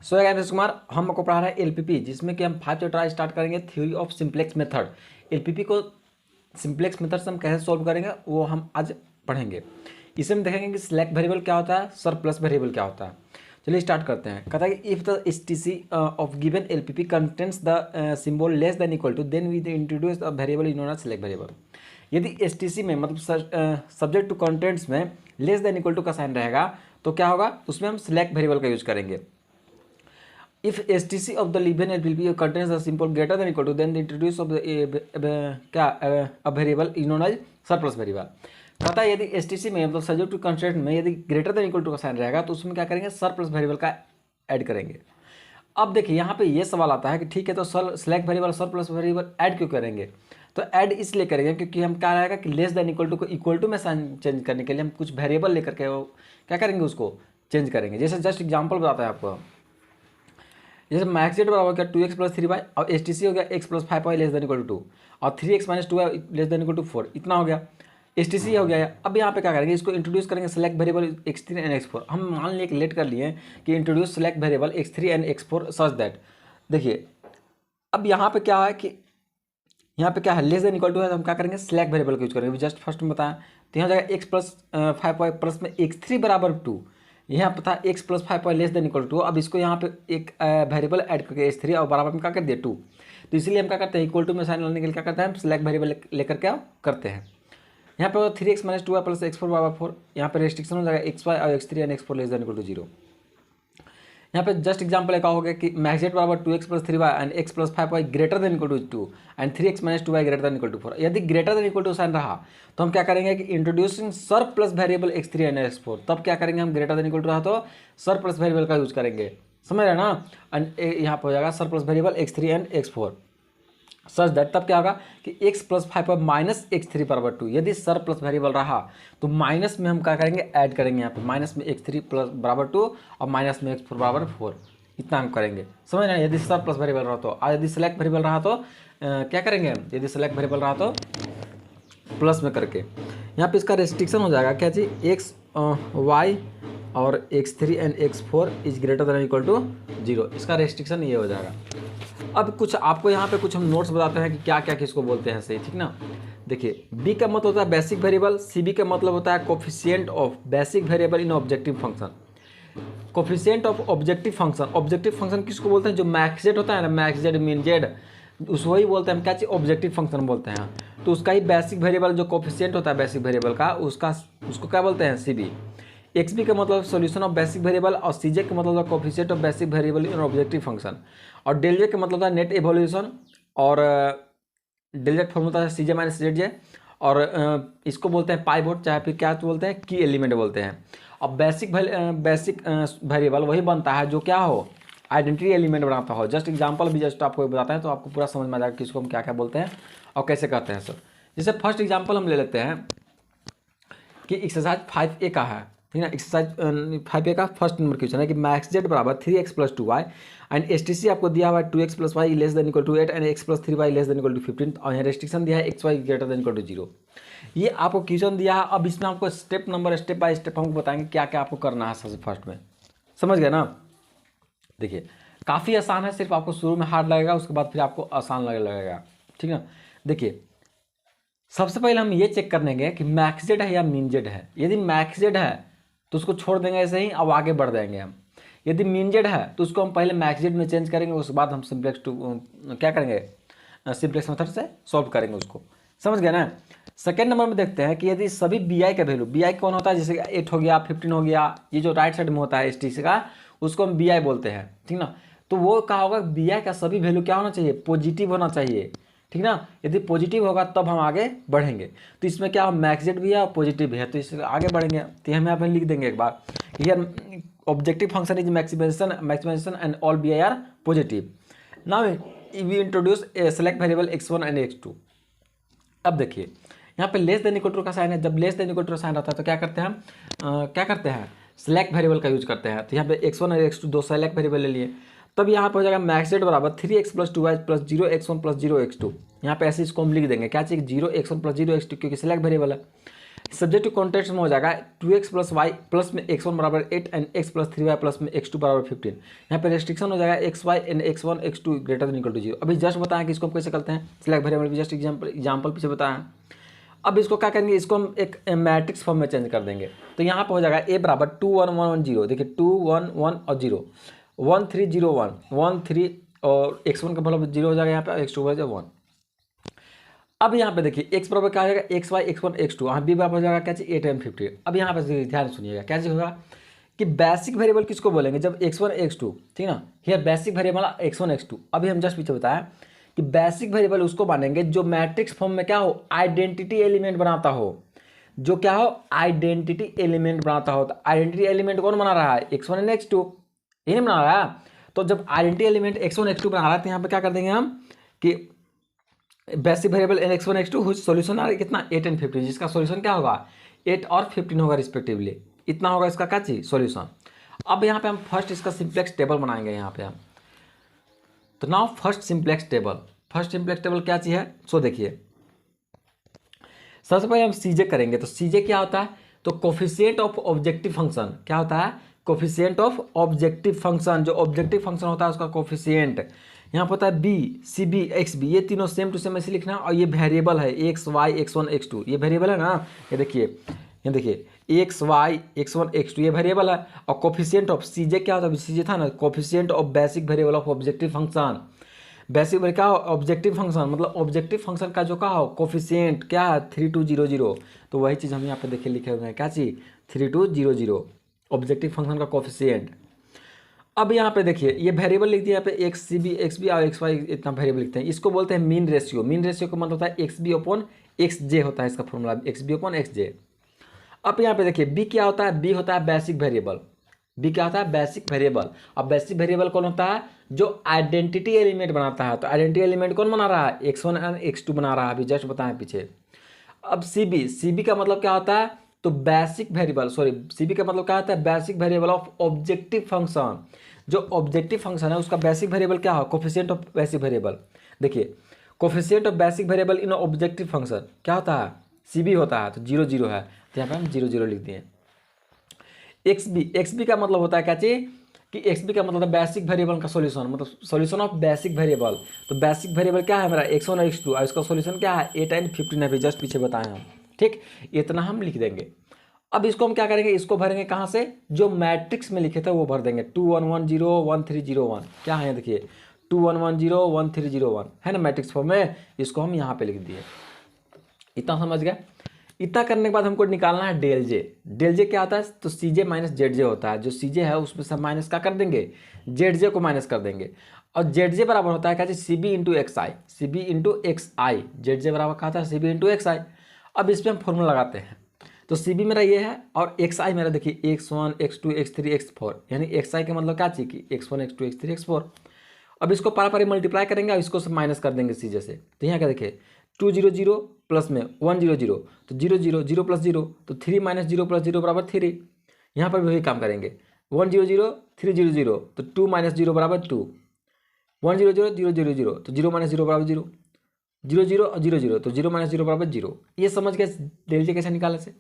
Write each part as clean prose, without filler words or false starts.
So guys Kumar हम आपको पढ़ा रहे हैं एलपीपी, जिसमें कि हम 5 चैप्टर स्टार्ट करेंगे theory of simplex method. LPP को सिंप्लेक्स मेथड से हम कैसे सॉल्व करेंगे वो हम आज पढ़ेंगे। इसे हम देखेंगे कि सिलेक्ट वेरिएबल क्या होता है, सरप्लस वेरिएबल क्या होता है। चलिए स्टार्ट करते हैं। कहता है कि if the STC of given LPP contents the symbol less than equal to then we introduce a variable known as select variable. यदि एसटीसी में मतलब सब्जेक्ट टू कंटेंट्स में लेस देन इक्वल टू का साइन रहेगा तो क्या होगा, उसमें हम सिलेक्ट वेरिएबल का यूज करेंगे। If STC of the Libyan LPP contains a symbol greater than equal to, then the introduce of a variable is known as surplus variable। कहता है यदि STC में मतलब सब्जेक्ट टू कंस्ट्रेंट में यदि greater than equal to का sign रहेगा तो उसमें क्या करेंगे, सरप्लस वेरिएबल का ऐड करेंगे। अब देखिए यहाँ पे ये सवाल आता है कि ठीक है तो select variable surplus variable add क्यों करेंगे, तो ऐड इसलिए करेंगे क्योंकि हम क्या रहेगा कि लेस देन इक्वल टू को इक्वल टू में साइन चेंज करने के लिए हम कुछ वेरिएबल लेकर के क्या करेंगे, उसको चेंज करेंगे। जैसे जस्ट एग्जाम्पल बताता है आपको, जैसे मैक्स जेड बराबर क्या 2x प्लस 3y और एस टी सी हो गया x plus 5y less than equal to 2 और 3x minus 2y less than equal to 4, इतना हो गया एस टी सी हो गया। अब यहाँ पे क्या करेंगे, इसको इंट्रोड्यूस करेंगे select variable x3 and x4। हम मान लिए लेट कर लिए कि introduce select variable x3 and x4 such that. देखिए अब यहाँ पे क्या है कि यहाँ पे क्या है, लेस देन इक्वल टू है तो हम क्या करेंगे, सिलेक्ट वेरिएबल का यूज करेंगे। जस्ट फर्स्ट में बताया तो यहाँ जाएगा x प्लस 5y प्लस में x3 बराबर 2, यहाँ पता है x plus 5 less than equal to. अब इसको यहाँ पे एक वेरिएबल ऐड करके x3 और बराबर में क्या कर दिया 2, तो इसीलिए हम क्या करते हैं, इक्वल टू में साइन लाने के लिए क्या करते हैं, हम सिलेक्ट वेरिएबल लेकर क्या करते हैं। यहाँ पे 3x minus 2y plus x4 बराबर 4, यहाँ पे रेस्ट्रिक्शन हो जाएगा xy और x3 and x4 less than equal to 0। यहाँ पे जस्ट एग्जाम्पल एक हो गया कि मैक्स जेड बराबर 2x plus 3y and x plus 5y greater than equal to 2 and 3x minus 2y greater than equal to 4। यदि greater than equal to sign रहा तो हम क्या करेंगे कि introducing surplus variable x3 and x4, तब क्या करेंगे हम, ग्रेटर देन इक्वल टू रहा तो सर प्लस वेरिएबल का यूज करेंगे, समझ रहे ना। एंड यहाँ पर हो जाएगा sir plus variable x3 and x4 such that, तब क्या होगा कि x प्लस 5 माइनस x3 बराबर 2। यदि सर प्लस वेरिएबल रहा तो माइनस में हम क्या करेंगे, ऐड करेंगे। यहाँ पे माइनस में x3 प्लस बराबर 2 और माइनस में x4 बराबर 4, इतना हम करेंगे, समझ रहे हैं। यदि सर प्लस वेरिएबल रहा तो, और यदि सिलेक्ट वेरिएबल रहा तो क्या करेंगे, यदि सिलेक्ट वेरिएबल रहा तो प्लस में करके। यहाँ पे इसका रेस्ट्रिक्शन हो जाएगा क्या चीज, x y और x3 and x4 is greater than equal to 0, इसका रेस्ट्रिक्शन ये हो जाएगा। अब कुछ आपको यहाँ पे कुछ हम नोट्स बताते हैं कि क्या क्या किसको बोलते हैं सही, ठीक ना। देखिए बी का मतलब होता है बेसिक वेरिएबल, सी बी का मतलब होता है coefficient of basic variable in objective function. Coefficient of objective function, objective function किसको बोलते हैं, जो मैक्स जेड होता है ना, मैक्स जेड मीन जेड, उसको ही बोलते हैं हम क्या चीज़, ऑब्जेक्टिव फंक्शन बोलते हैं। तो उसका ही बेसिक वेरिएबल जो कोफिशिएंट होता है बेसिक वेरिएबल का, उसको क्या बोलते हैं, सी बी। एक्स बी का मतलब सॉल्यूशन ऑफ बेसिक वेरिएबल, और सी जे का मतलब coefficient of basic variable in objective function, और डेल जे का मतलब होता है नेट एवोल्यूशन, और डेल जेड फॉर्मूला है सी जे माइनस जेड जे, और इसको बोलते हैं पाइवोट, चाहे फिर क्या बोलते हैं, की एलिमेंट बोलते हैं। अब बेसिक वेरिएबल वही बनता है जो क्या हो, आइडेंटिटी एलिमेंट बनाता हो। जस्ट एग्जांपल भी जस्ट आपको बताते हैं तो आपको पूरा समझ में आ जाएगा किसको हम क्या क्या बोलते हैं और कैसे करते हैं सर। जैसे फर्स्ट एग्जांपल हम ले लेते हैं कि एक्सरसाइज 5A का है, ठीक है। एक्सरसाइज 5A का फर्स्ट नंबर क्वेश्चन है कि मैक्स जेड बराबर 3x plus 2y and STC आपको दिया हुआ है 2x plus y less than equal to 8 and x plus 3y less than equal to 15, और यहाँ रेस्ट्रिक्शन दिया है xy greater than equal to 0। ये आपको क्वेश्चन दिया है। अब इसमें आपको स्टेप बाय स्टेप हमको बताएंगे क्या क्या आपको करना है सबसे फर्स्ट में, समझ गए ना। देखिए काफ़ी आसान है, सिर्फ आपको शुरू में हार्ड लगेगा, उसके बाद फिर आपको आसान लगेगा, ठीक है। देखिए सबसे पहले हम ये चेक करनेंगे कि मैक्स जेड है या मीन जेड है। यदि मैक्स जेड है तो उसको छोड़ देंगे ऐसे ही, अब आगे बढ़ जाएंगे हम। यदि मीन जेड है तो उसको हम पहले मैक्स जेड में चेंज करेंगे, उसके बाद हम सिंप्लेक्स क्या करेंगे, सिंप्लेक्स मेथड से सॉल्व करेंगे उसको, समझ गए ना। सेकेंड नंबर में देखते हैं कि यदि सभी बी आई का वैल्यू, बी आई कौन होता है, जैसे 8 हो गया, 15 हो गया, ये जो राइट साइड में होता है एस टी सी का, उसको हम बी आई बोलते हैं, ठीक ना। तो वो कहा होगा बी आई का सभी वैल्यू क्या होना चाहिए, पॉजिटिव होना चाहिए, ठीक ना। यदि पॉजिटिव होगा तब हम आगे बढ़ेंगे। तो इसमें क्या मैक्स जेड भी है और पॉजिटिव भी है, तो इससे आगे बढ़ेंगे। तो हम यहाँ पर लिख देंगे एक बार, here objective function is maximization and all b i are positive. Now we introduce select variable x1 and x2। अब देखिए यहाँ पे लेस देन इक्वल टू का साइन है, जब लेस देन इक्वल टू का साइन रहता है तो क्या करते हैं हम, क्या करते हैं, सेलेक्ट वेरिएबल का यूज करते हैं। तो यहाँ पे x1 और x2 दो सेलेक्ट वेरिएबल ले लिए, तब यहाँ पे हो जाएगा मैक्स जेड बराबर 3x plus 2y plus 0x1 plus 0x2। यहाँ पे ऐसे इसको हम लिख देंगे क्या चाहिए, 0x1 प्लस 0x2, क्योंकि सिलेक्ट वेरिएबल है। सब्जेक्ट टू कॉन्टेक्स्ट में हो जाएगा 2x प्लस वाई प्लस में x1 बराबर 8 and x plus 3y plus में x2 बराबर 15। यहाँ पे रेस्ट्रिक्शन हो जाएगा xy and x1 x2 greater than equal to 0। अभी जस्ट बताएं कि इसको हम कैसे करते हैं, सिलेक्ट वेरिएबल भी जस्ट एग्जाम्पल पीछे बताएं। अब इसको क्या करेंगे, इसको हम एक मैट्रिक्स फॉर्म में चेंज कर देंगे। तो यहाँ पे हो जाएगा a बराबर 2 1 1 1 0, देखिए 2 1 1 और 0 1 3 0 1 1 3 और x1 का मतलब 0 हो जाएगा यहाँ पे, x2 हो जाएगा 1। अब यहाँ पे देखिए x बराबर क्या हो जाएगा xy x1 x2, यहाँ b बराबर हो जाएगा क्या चीज़ 8 एंड 15। अब यहाँ पे ध्यान सुनिएगा क्या चीज़ होगा कि बेसिक वेरिएबल किसको बोलेंगे, जब x1 x2, ठीक ना, here basic variable x1 x2। अभी हम जस्ट पीछे बताया कि बेसिक वेरिएबल उसको मानेंगे जो मैट्रिक्स फॉर्म में क्या हो, आइडेंटिटी एलिमेंट बनाता हो, जो क्या हो, आइडेंटिटी एलिमेंट बनाता हो। तो आइडेंटिटी एलिमेंट कौन बना रहा है, x1 एंड x2, ये नहीं बना रहा है। तो जब आइडेंटिटी एलिमेंट x1 x2 बना रहा है तो यहाँ पे क्या कर देंगे हम कि basic variable x1 x2 solution आ रहा है कितना 8 एंड 15, जिसका सॉल्यूशन क्या होगा 8 और 15 होगा रिस्पेक्टिवली, इतना होगा इसका क्या चीज सॉल्यूशन। अब यहाँ पे हम फर्स्ट इसका सिंप्लेक्स टेबल बनाएंगे यहाँ पे हम। तो नाउ फर्स्ट सिंप्लेक्स टेबल क्या चीज है, सो देखिए सबसे पहले हम सीजे करेंगे। तो सीजे क्या होता है, तो कोफिशिएंट ऑफ ऑब्जेक्टिव फंक्शन, क्या होता है कोफिशिएंट ऑफ ऑब्जेक्टिव फंक्शन, जो ऑब्जेक्टिव फंक्शन होता है उसका कोफिशिएंट। यहाँ पर होता है B C B X B, ये तीनों सेम टू सेम ऐसे लिखना। और ये वेरिएबल है एक्स वाई x1 x2, ये वेरिएबल है ना, ये देखिए एक्स वाई x1 x2 ये वेरिएबल है। और कोफिशिएंट ऑफ सीजे क्या होता है, सीजे था ना coefficient of basic variable of objective function. Basic variable क्या हो, ऑब्जेक्टिव फंक्शन, मतलब ऑब्जेक्टिव फंक्शन का जो क्या हो कोफिशिएंट क्या है 3200। तो वही चीज़ हम यहाँ पे देखिए लिखे हुए हैं, क्या चीज़ 3200 ऑब्जेक्टिव फंक्शन का कोफिशिएंट। अब यहाँ पे देखिए ये वेरिएबल लिख दिया यहाँ पे X C B X B और एक्स वाई इतना वेरिएबल लिखते हैं, इसको बोलते हैं मीन रेशियो। मीन रेशियो का मतलब होता है x b upon x j होता है इसका formula, x b upon x j. अब यहाँ पे देखिए बी क्या होता है, बी होता है बेसिक वेरिएबल, बी क्या होता है बेसिक वेरिएबल। अब बेसिक वेरिएबल कौन होता है, जो आइडेंटिटी एलिमेंट बनाता है। तो आइडेंटिटी एलिमेंट कौन बना रहा है, x1 एंड x2 बना रहा है, अभी जस्ट बताएं पीछे। अब सी बी का मतलब क्या होता है, तो basic variable, sorry C B का मतलब क्या होता है basic variable of objective function. जो ऑब्जेक्टिव फंक्शन है उसका बेसिक वेरिएबल क्या है, कोफिशिएंट ऑफ बेसिक वेरिएबल। देखिए coefficient of basic variable in objective function क्या होता है, सी बी होता है। तो 0 0 है, तो यहाँ पे हम 0 0 लिख दिए। एक्स बी का मतलब होता है क्या चीज कि एक्स बी का मतलब है बेसिक वेरिएबल का सॉल्यूशन, मतलब सॉल्यूशन ऑफ बेसिक वेरिएबल। तो बेसिक वेरिएबल क्या है मेरा x1 और x2 और इसका सॉल्यूशन क्या है 8 एंड 15 है, जस्ट पीछे बताएं हम, ठीक, इतना हम लिख देंगे। अब इसको हम क्या करेंगे, इसको भरेंगे कहाँ से, जो मैट्रिक्स में लिखे थे वो भर देंगे। 2 1 1 0 1 3 0 1 क्या है, देखिए 2 1 1 0 1 3 0 1 है ना मैट्रिक्स फॉर्म में, इसको हम यहाँ पे लिख दिए। इतना समझ गए। इतना करने के बाद हमको निकालना है डेल जे। डेल जे क्या होता है, तो सी जे माइनस जेड जे होता है। जो सी जे है उसमें सब माइनस क्या कर देंगे, जेड जे को माइनस कर देंगे। और जेड जे बराबर होता है क्या चीज, सी बी इंटू एक्स आई, सी बी इंटू एक्स आई। जेड जे बराबर क्या होता है, सी बी इंटू एक्स आई। अब इस पर हम फॉर्मूला लगाते हैं। तो सी बी मेरा ये है और एक्स आई मेरा देखिए x1 x2 x3 x4, यानी एक्स आई का मतलब क्या चाहिए कि x1 x2 x3 x4। अब इसको पारा मल्टीप्लाई करेंगे और इसको सब माइनस कर देंगे सीजे से। तो यहाँ क्या देखिए 2 0 0 प्लस में 1 0 0, तो 0 0 0 प्लस 0, तो 3 माइनस 0 प्लस 0 बराबर 3। यहाँ पर भी वही काम करेंगे 1 0 0 3 0 0, तो 2 माइनस 0 बराबर 2, 1 0 0 0 0 0, तो 0 माइनस 0 बराबर 0, 0 0 और 0 0, तो 0 माइनस 0 बराबर 0। ये समझ गए डेल जे कैसे निकालने से।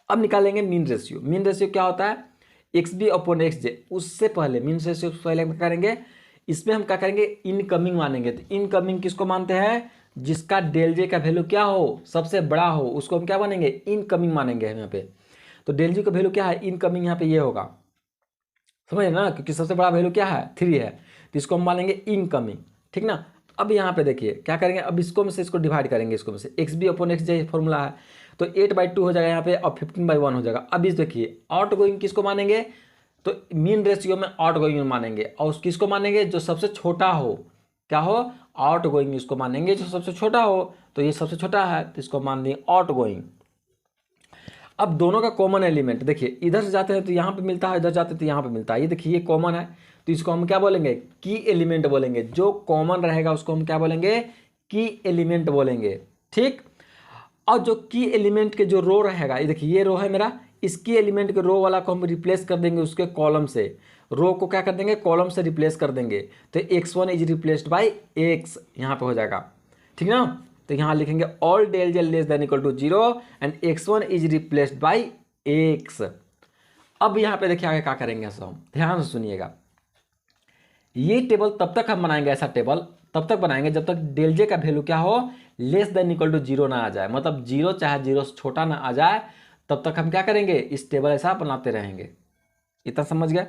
अब निकालेंगे मीन रेशियो। मीन रेशियो क्या होता है, एक्स बी अपॉन एक्स जे। उससे पहले मीन रेशियो पहले क्या करेंगे, इसमें हम क्या करेंगे इनकमिंग मानेंगे। तो इनकमिंग किसको मानते हैं, जिसका डेल जे का वैल्यू क्या हो सबसे बड़ा हो उसको हम क्या मानेंगे इनकमिंग मानेंगे हम यहाँ पे। तो डेल जी का वैल्यू क्या है इनकमिंग, यहाँ पे ये होगा, समझ ना, क्योंकि सबसे बड़ा वैल्यू क्या है 3 है, तो इसको हम मानेंगे इनकमिंग, ठीक ना। अब यहाँ पे देखिए क्या करेंगे, अब इसको में से इसको डिवाइड करेंगे, इसको में से एक्स बी अपॉन एक्स जे फॉर्मूला है, तो 8/2 हो जाएगा यहाँ पे और 15/1 हो जाएगा। अब इस देखिए आउट गोइंग किसको मानेंगे, तो मीन रेशियो में आउट गोइंग मानेंगे। और किसको मानेंगे, जो सबसे छोटा हो, क्या हो आउट गोइंग, इसको मानेंगे जो सबसे छोटा हो। तो ये सबसे छोटा है तो इसको मान देंगे आउट गोइंग। अब दोनों का कॉमन एलिमेंट देखिए, इधर से जाते हैं तो यहाँ पे मिलता है, इधर जाते हैं तो यहाँ पे मिलता है। ये देखिए ये कॉमन है तो इसको हम क्या बोलेंगे की एलिमेंट बोलेंगे। जो कॉमन रहेगा उसको हम क्या बोलेंगे की एलिमेंट बोलेंगे, ठीक। और जो की एलिमेंट के जो रो रहेगा, ये देखिए ये रो है मेरा, इसकी एलिमेंट के रो वाला को हम रिप्लेस कर देंगे उसके कॉलम से। रो को क्या कर देंगे कॉलम से रिप्लेस कर देंगे। तो x1 is replaced bye x यहाँ पे हो जाएगा, ठीक ना। तो यहाँ लिखेंगे all del J less than equal to 0 and x1 is replaced by x। अब यहाँ पे देखिए आगे क्या करेंगे सब, ध्यान से सुनिएगा। ये टेबल तब तक हम बनाएंगे, ऐसा टेबल तब तक बनाएंगे जब तक डेल जे का वैल्यू क्या हो, लेस देन इक्वल टू 0 ना आ जाए, मतलब 0 चाहे 0 से छोटा ना आ जाए, तब तक हम क्या करेंगे, इस टेबल ऐसा बनाते रहेंगे। इतना समझ गए।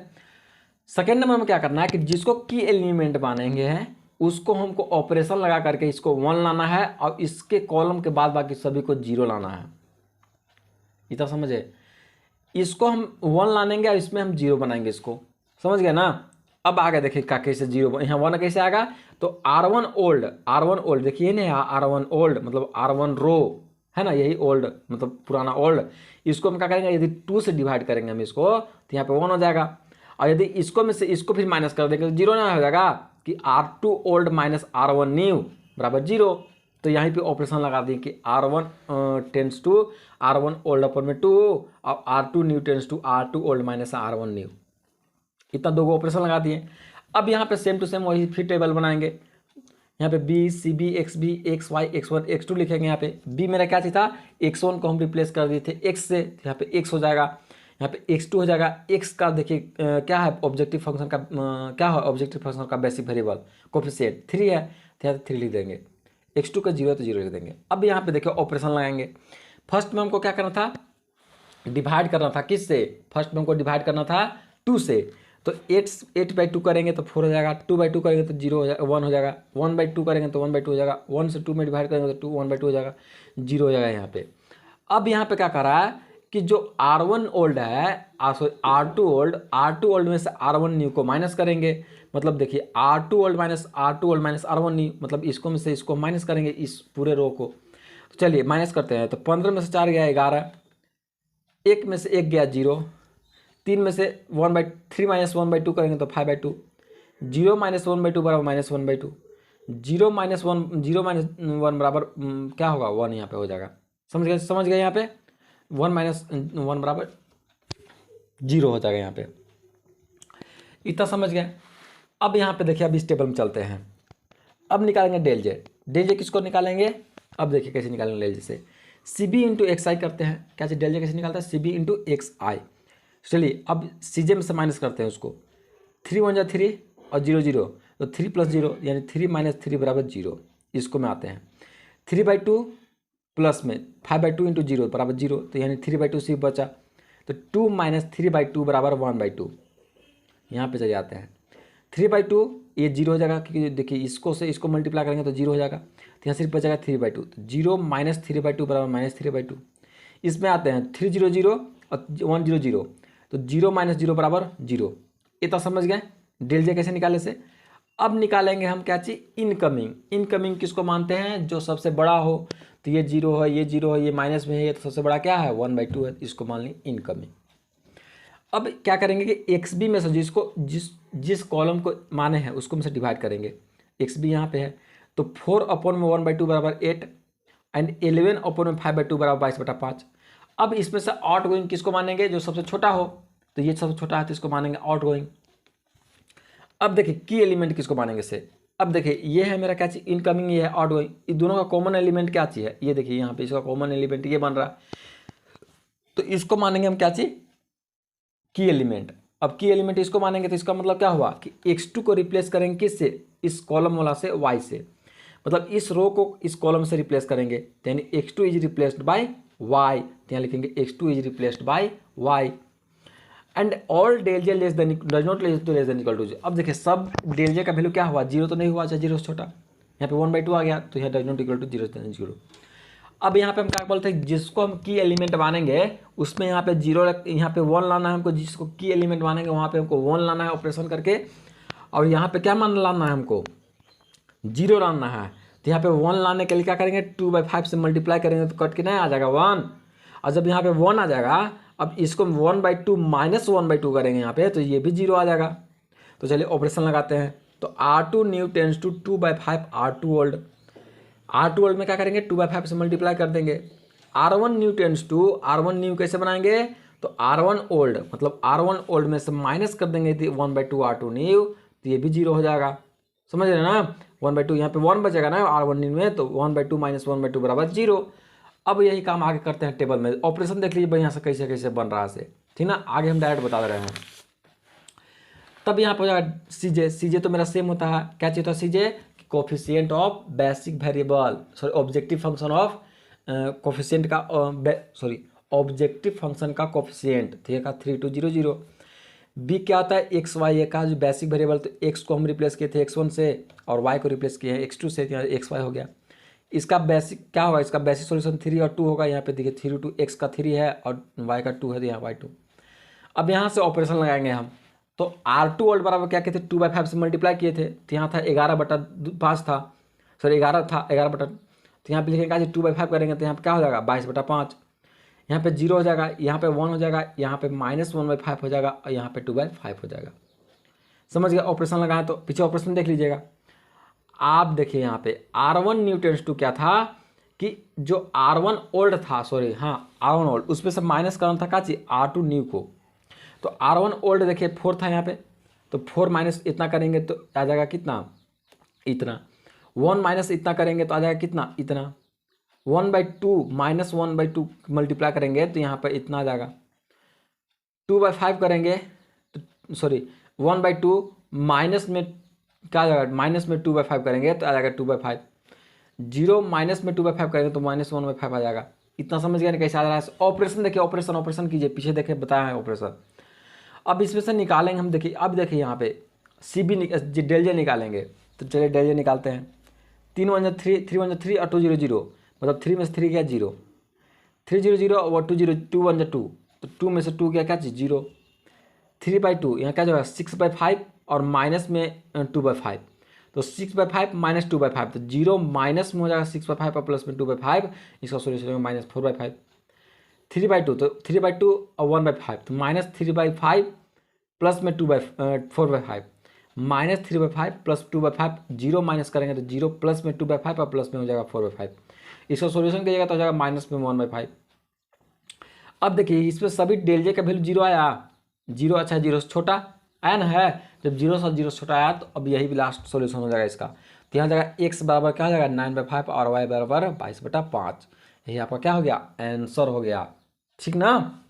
सेकेंड नंबर में क्या करना है कि जिसको की एलिमेंट मानेंगे हैं उसको हमको ऑपरेशन लगा करके इसको 1 लाना है और इसके कॉलम के बाद बाकी सभी को 0 लाना है। इतना समझे, इसको हम 1 लानेंगे और इसमें हम 0 बनाएंगे, इसको समझ गए ना। अब आगे देखिए का कैसे 0, यहाँ 1 कैसे आएगा, तो R1 ओल्ड देखिए नहीं, R1 ओल्ड मतलब R1 रो है ना, यही ओल्ड मतलब पुराना ओल्ड। इसको हम क्या करेंगे, यदि 2 से डिवाइड करेंगे हम इसको तो यहाँ पे 1 हो जाएगा, और यदि इसको में से इसको फिर माइनस कर देंगे तो 0 ना हो जाएगा कि R2 old minus R1 new बराबर 0। तो यहाँ पे ऑपरेशन लगा दें कि R1 tense to R1 old अपन में 2 और R2 new tends to R2 old minus R1 new. इतना दो ऑपरेशन लगा दिए। अब यहाँ पे सेम टू सेम वही फिर टेबल बनाएंगे। यहाँ पे B C B X B X Y x1 x2 लिखेंगे। यहाँ पे बी मेरा क्या चीज़ था, x1 को हम रिप्लेस कर दिए थे x से, तो यहाँ पे x हो जाएगा, यहाँ पे x2 हो जाएगा। x का देखिए क्या है ऑब्जेक्टिव फंक्शन का, क्या है ऑब्जेक्टिव फंक्शन का बेसिक वेरिएबल कोफिशिएंट 3 है, तो यहाँ 3 लिख देंगे। x2 का 0 तो 0 लिख देंगे। अब यहाँ पे देखिए ऑपरेशन लगाएंगे। फर्स्ट में हमको क्या करना था, डिवाइड करना था, किस से, फर्स्ट में हमको डिवाइड करना था 2 से, तो 8/2 करेंगे तो 4 हो जाएगा, 2/2 करेंगे तो 0 हो जाएगा, 1 हो जाएगा, 1/2 करेंगे तो 1/2 हो जाएगा, 1 से 2 में डिवाइड करेंगे तो 1/2 हो जाएगा, 0 हो जाएगा यहाँ पे। अब यहाँ पे क्या कर रहा है कि जो R1 ओल्ड है, R2 ओल्ड में से R1 न्यू को माइनस करेंगे, मतलब देखिए R2 old minus R1 new, मतलब इसको में से इसको माइनस करेंगे इस पूरे रो को। तो चलिए माइनस करते हैं। तो 15 में से 4 गया 11, 1 में से 1 गया 0, 3 में से 1/3 माइनस 1/2 करेंगे तो 5/2, 0 माइनस 1/2 बराबर माइनस 1/2, 0 माइनस 1 बराबर क्या होगा 1, यहाँ पे हो जाएगा। समझ गए यहाँ पे 1 माइनस 1 बराबर 0 हो जाएगा यहाँ पे। इतना समझ गए। अब यहाँ पे देखिए, अब इस टेबल में चलते हैं। अब निकालेंगे डेल जे किसको निकालेंगे, अब देखिए कैसे निकालेंगे डेल जे से, सी बी इंटू एक्स आई करते हैं। क्या डेल जे कैसे निकालता है, सी बी इंटू एक्स आई। चलिए अब सी जे में से माइनस करते हैं उसको, 3 1 जा 3 और 0 0, तो 3 + 0 यानी 3 - 3 बराबर 0। इसको में आते हैं 3/2 प्लस में 5/2 इंटू 0 बराबर 0, तो यानी 3/2 सिर्फ बचा, तो 2 - 3/2 बराबर 1/2। यहाँ पे चले जाते हैं 3/2, ये 0 हो जाएगा क्योंकि देखिए इसको से इसको मल्टीप्लाई करेंगे तो 0 हो जाएगा, तो यहाँ सिर्फ बचेगा 3/2, तो 0 - 3/2 बराबर -3/2। इसमें आते हैं 3 0 0 और 1 0 0, तो 0 - 0 बराबर 0। इतना समझ गए डेल जे कैसे निकाले से। अब निकालेंगे हम क्या चीज़, इनकमिंग किसको मानते हैं, जो सबसे बड़ा हो, तो ये 0 है, ये 0 है, ये माइनस में है, ये तो सबसे बड़ा क्या है 1/2 है, इसको मान ली इनकमिंग। अब क्या करेंगे कि एक्स बी में से जिसको जिस कॉलम को माने हैं उसको में से डिवाइड करेंगे। एक्स बी यहाँ पे है, तो 4/1/2 बराबर 8 एंड 11/5/2 बराबर 22/5। अब इसमें से आउट गोइंग किसको मानेंगे, जो सबसे छोटा हो, तो ये सबसे छोटा है तो इसको मानेंगे आउट गोइंग। अब देखिए की एलिमेंट किसको मानेंगे से, अब देखिए ये है मेरा क्या चीज़ इनकमिंग, ये है आउट गोइंग, ये दोनों का कॉमन एलिमेंट क्या चीज़ है, ये देखिए यहाँ पे इसका कॉमन एलिमेंट ये बन रहा है, तो इसको मानेंगे हम क्या चीज़ की एलिमेंट। अब की एलिमेंट इसको मानेंगे तो इसका मतलब क्या हुआ कि x2 को रिप्लेस करेंगे किससे, इस कॉलम वाला से y से, मतलब इस रो को इस कॉलम से रिप्लेस करेंगे, तो यानी x2 is replaced by y, तो यहाँ लिखेंगे x2 is replaced by y and all del J less than does not less than equal to 0। अब देखिए सब डेल जे का वैल्यू क्या हुआ, 0 तो नहीं हुआ, चाहे 0 से छोटा, यहाँ पे 1/2 आ गया, तो यहाँ डज नॉट इक्वल टू 0। अब यहाँ पे हम क्या बोलते हैं, जिसको हम की एलिमेंट मानेंगे उसमें यहाँ पे 0, यहाँ पे 1 लाना है हमको, जिसको की एलिमेंट मानेंगे वहाँ पे हमको 1 लाना है ऑपरेशन करके, और यहाँ पे क्या लाना है हमको 0 लाना है, तो यहाँ पे 1 लाने के लिए क्या करेंगे 2/5 से मल्टीप्लाई करेंगे तो कट के नहीं आ जाएगा 1, और जब यहाँ पे 1 आ जाएगा, अब इसको 1/2 माइनस 1/2 करेंगे यहाँ पे, तो ये भी 0 आ जाएगा। तो चलिए ऑपरेशन लगाते हैं, तो R2 new tends to 2/5 R2 old में क्या करेंगे 2/5 से मल्टीप्लाई कर देंगे। R1 new tends to R1 new कैसे बनाएंगे, तो R1 ओल्ड मतलब R1 ओल्ड में से माइनस कर देंगे 1/2 R2 न्यू, तो ये भी 0 हो जाएगा। समझ रहे हैं ना। 1/2 यहाँ पे 1 बचेगा ना R1 में, तो 1/2 माइनस 1/2 बराबर 0। अब यही काम आगे करते हैं टेबल में। ऑपरेशन देख लीजिए बढ़िया से कैसे कैसे बन रहा है से, ठीक ना। आगे हम डायरेक्ट बता दे रहे हैं। तब यहाँ पर हो जाएगा सीजे तो मेरा सेम होता है। क्या चाहिए था CJ? Coefficient of basic variable, sorry objective function of coefficient का सॉरी ऑब्जेक्टिव फंक्शन का कोफिशिएंट, ठीक है 3200। बी क्या होता है? एक्स वाई ए का जो बेसिक वेरिएबल, तो एक्स को हम रिप्लेस किए थे x1 से और y को रिप्लेस किए हैं x2 से, यहाँ एक्स वाई हो गया। इसका बेसिक क्या होगा? इसका बेसिक सॉल्यूशन 3 और 2 होगा। यहाँ पे देखिए 3 2 x का 3 है और y का 2 है, तो यहाँ y2। अब यहाँ से ऑपरेशन लगाएंगे हम। तो R2 ओल्ड बराबर क्या कहते? 2/5 से मल्टीप्लाई किए थे, तो यहाँ था 11/5 था, सॉरी 11 था 11 तो यहाँ पे लिखेंगे 2/5 करेंगे तो यहाँ पे क्या हो जाएगा? 22/5। यहाँ पे 0 हो जाएगा, यहाँ पे 1 हो जाएगा, यहाँ पे -1/5 हो जाएगा और यहाँ पे 2/5 हो जाएगा। समझ गया? ऑपरेशन लगाएं तो पीछे ऑपरेशन देख लीजिएगा। आप देखिए यहाँ पे R1 न्यू टेंस टू क्या था कि जो R1 ओल्ड था, सॉरी हाँ R1 ओल्ड, उसमें से माइनस करना था क्या चीज? R2 न्यू को। तो R1 ओल्ड देखिए 4 था यहाँ पे, तो 4 माइनस इतना करेंगे तो आ जाएगा कितना? इतना। 1 माइनस इतना करेंगे तो आ जाएगा कितना? इतना। 1/2 माइनस 1/2 मल्टीप्लाई करेंगे तो यहाँ पर इतना आ जाएगा। 2/5 करेंगे तो सॉरी 1/2 माइनस में क्या आ जाएगा? माइनस में 2/5 करेंगे तो आ जाएगा 2/5। 0 माइनस में 2/5 करेंगे तो -1/5 आ जाएगा। इतना समझ गया ना कैसे आ रहा है? ऑपरेशन देखिए, ऑपरेशन कीजिए, पीछे देखिए बताया है ऑपरेशन। अब इसमें से निकालेंगे हम। देखिए अब देखिए यहाँ पे डेल जे निकालेंगे, तो चलिए डेल जे निकालते हैं। 3 1 3 3 1 3 और 2 0 0, मतलब 3 में से 3 गया 0, 3 0 0 और 2 0 2 1 2, तो 2 में से 2 गया क्या चीज़? 0। 3/2 यहाँ क्या जाएगा? 6/5 और माइनस में 2/5, तो 6/5 माइनस 2/5, तो 0 माइनस में हो जाएगा 6/5 और प्लस में 2/5, इसका सोल्यूशन होगा -4/5। 3/2 तो 3/2 और 1/5, तो -3/5 प्लस में 4/5, -3/5 प्लस 2/5, 0 माइनस करेंगे तो 0 प्लस में 2/5 और प्लस में हो जाएगा 4/5। इसका सॉल्यूशन कीजिएगा तो हो जाएगा माइनस में 1/5। अब देखिए इसमें सभी डेल जे का वैल्यू 0 आया। 0 अच्छा 0 से छोटा आया ना है। जब 0 से 0 से छोटा आया तो अब यही भी लास्ट सॉल्यूशन हो जाएगा इसका। तो यहाँ जाएगा x बराबर क्या हो जाएगा? 9/5 और y बराबर 22/5। यही आपका क्या हो गया? आंसर हो गया, ठीक ना।